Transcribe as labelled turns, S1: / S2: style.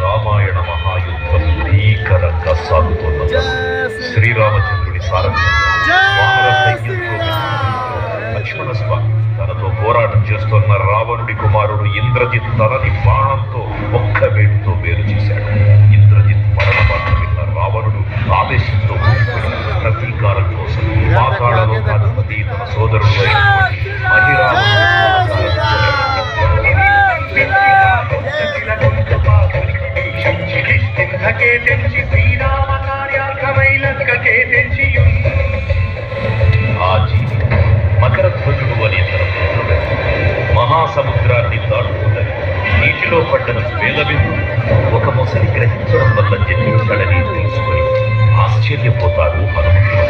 S1: రామాయణ మహాయుద్ధం భీకరంగా సాగుతున్నది. శ్రీరామచంద్రుడి సారథ్యంలో వానర సైన్యంతో లక్ష్మణ స్వామి తనతో పోరాటం చేస్తున్న రావణుడి కుమారుడు ఇంద్రజిత్ తనని బాణంతో ఒక్క వేటుతో వేరు చేశాడు. ఇంద్రజిత్ మరణవార్త విన్న రావణుడు ఆవేశంతో ప్రతీకారం కోసం పాతాళలోకాధిపతి తన సోదరుడు ఆ జీవి మకర ధ్వజుడు అనే తన పుత్రుడు మహాసముద్రాన్ని దాటుతున్నది. నీటిలో పడ్డన వేలబిందు ఒక మొసలి గ్రహించడం వల్ల జన్మించాడని తెలుసుకొని ఆశ్చర్యపోతాడు హనుమంతుడు.